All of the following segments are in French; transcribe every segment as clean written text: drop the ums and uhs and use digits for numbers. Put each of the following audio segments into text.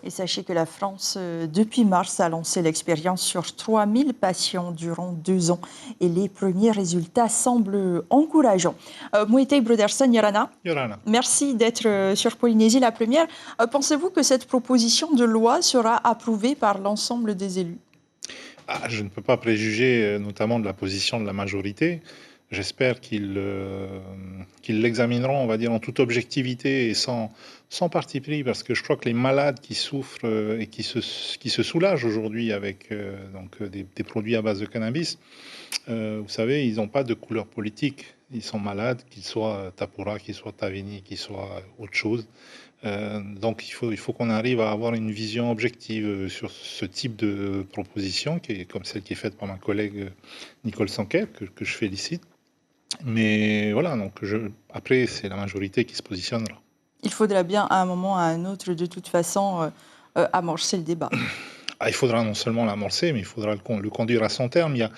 Et sachez que la France, depuis mars, a lancé l'expérience sur 3000 patients durant 2 ans. Et les premiers résultats semblent encourageants. Moïtei Broderson Yorana, Yorana. merci d'être sur Polynésie la première. Pensez-vous que cette proposition de loi sera approuvée par l'ensemble des élus? Je ne peux pas préjuger notamment de la position de la majorité. J'espère qu'ils l'examineront, on va dire, en toute objectivité et sans parti pris, parce que je crois que les malades qui souffrent et qui se soulagent aujourd'hui avec des produits à base de cannabis, vous savez, ils n'ont pas de couleur politique. Ils sont malades, qu'ils soient Tapura, qu'ils soient Tavini, qu'ils soient autre chose. Donc il faut qu'on arrive à avoir une vision objective sur ce type de proposition, qui est comme celle qui est faite par ma collègue Nicole Sanquer, que je félicite. Mais voilà, donc après, c'est la majorité qui se positionnera. Il faudra bien, à un moment ou à un autre, de toute façon, amorcer le débat. Il faudra non seulement l'amorcer, mais il faudra le conduire à son terme. Il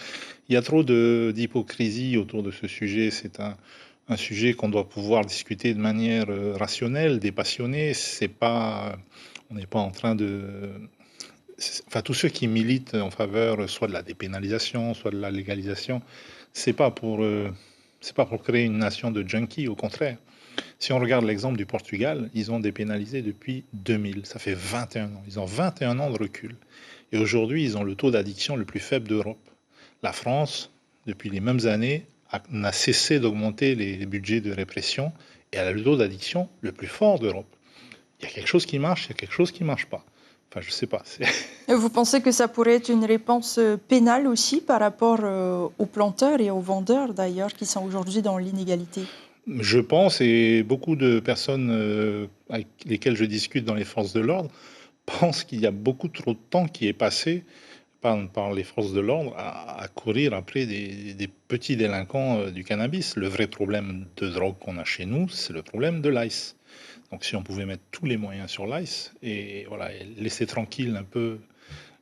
y a trop d'hypocrisie autour de ce sujet. C'est un sujet qu'on doit pouvoir discuter de manière rationnelle, dépassionnée. On n'est pas en train de... Enfin, tous ceux qui militent en faveur soit de la dépénalisation, soit de la légalisation, c'est pas pour créer une nation de junkies, au contraire. Si on regarde l'exemple du Portugal, ils ont dépénalisé depuis 2000. Ça fait 21 ans. Ils ont 21 ans de recul. Et aujourd'hui, ils ont le taux d'addiction le plus faible d'Europe. La France, depuis les mêmes années, n'a cessé d'augmenter les budgets de répression et elle a le taux d'addiction le plus fort d'Europe. Il y a quelque chose qui marche, il y a quelque chose qui ne marche pas. Enfin, je ne sais pas. Vous pensez que ça pourrait être une réponse pénale aussi par rapport aux planteurs et aux vendeurs, d'ailleurs, qui sont aujourd'hui dans l'inégalité? Je pense, et beaucoup de personnes avec lesquelles je discute dans les forces de l'ordre pensent qu'il y a beaucoup trop de temps qui est passé par les forces de l'ordre à courir après des petits délinquants du cannabis. Le vrai problème de drogue qu'on a chez nous, c'est le problème de l'ICE. Donc si on pouvait mettre tous les moyens sur l'ICE et laisser tranquille un peu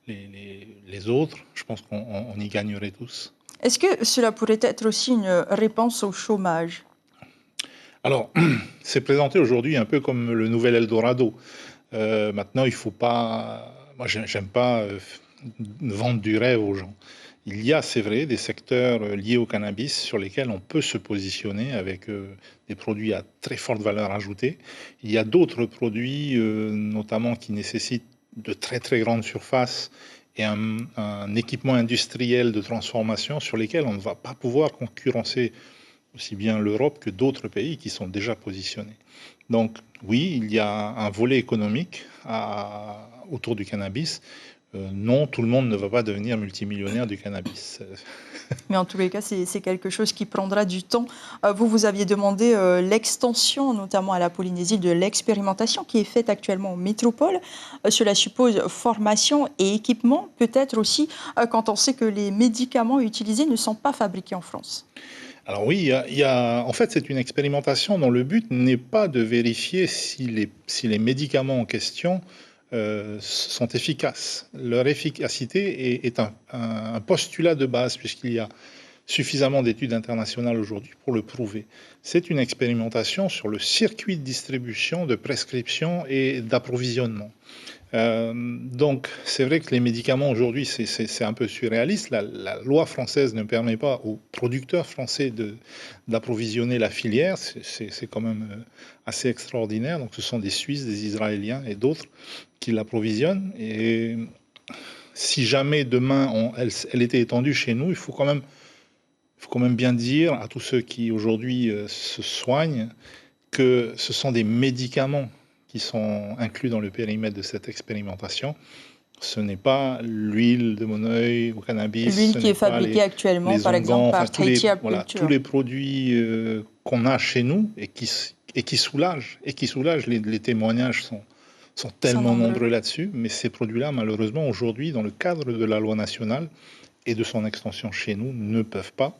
les autres, je pense qu'on y gagnerait tous. Est-ce que cela pourrait être aussi une réponse au chômage? Alors, c'est présenté aujourd'hui un peu comme le nouvel Eldorado. Maintenant, il ne faut pas... Moi, j'aime pas vendre du rêve aux gens. Il y a, c'est vrai, des secteurs liés au cannabis sur lesquels on peut se positionner avec des produits à très forte valeur ajoutée. Il y a d'autres produits, notamment qui nécessitent de très très grandes surfaces et un équipement industriel de transformation sur lesquels on ne va pas pouvoir concurrencer aussi bien l'Europe que d'autres pays qui sont déjà positionnés. Donc oui, il y a un volet économique autour du cannabis. Non, tout le monde ne va pas devenir multimillionnaire du cannabis. Mais en tous les cas, c'est quelque chose qui prendra du temps. Vous aviez demandé l'extension, notamment à la Polynésie, de l'expérimentation qui est faite actuellement en métropole. Cela suppose formation et équipement, peut-être aussi quand on sait que les médicaments utilisés ne sont pas fabriqués en France. Alors oui, en fait, c'est une expérimentation dont le but n'est pas de vérifier si les médicaments en question sont efficaces. Leur efficacité est un postulat de base, puisqu'il y a suffisamment d'études internationales aujourd'hui pour le prouver. C'est une expérimentation sur le circuit de distribution, de prescription et d'approvisionnement. Donc, c'est vrai que les médicaments aujourd'hui, c'est un peu surréaliste. La loi française ne permet pas aux producteurs français d'approvisionner la filière. C'est quand même assez extraordinaire. Donc, ce sont des Suisses, des Israéliens et d'autres qui l'approvisionnent. Et si jamais demain elle était étendue chez nous, il faut quand même bien dire à tous ceux qui aujourd'hui se soignent que ce sont des médicaments qui sont inclus dans le périmètre de cette expérimentation. Ce n'est pas l'huile de Moneuil au cannabis. L'huile qui est fabriquée actuellement, par exemple, par Tahiti Agriculture. Tous les produits qu'on a chez nous et qui soulagent. Les témoignages sont tellement nombreux là-dessus. Mais ces produits-là, malheureusement, aujourd'hui, dans le cadre de la loi nationale et de son extension chez nous, ne peuvent pas,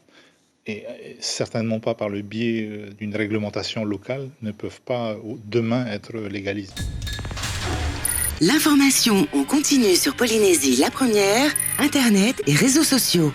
et certainement pas par le biais d'une réglementation locale, ne peuvent pas demain être légalisés. L'information en continu sur Polynésie la première, Internet et réseaux sociaux.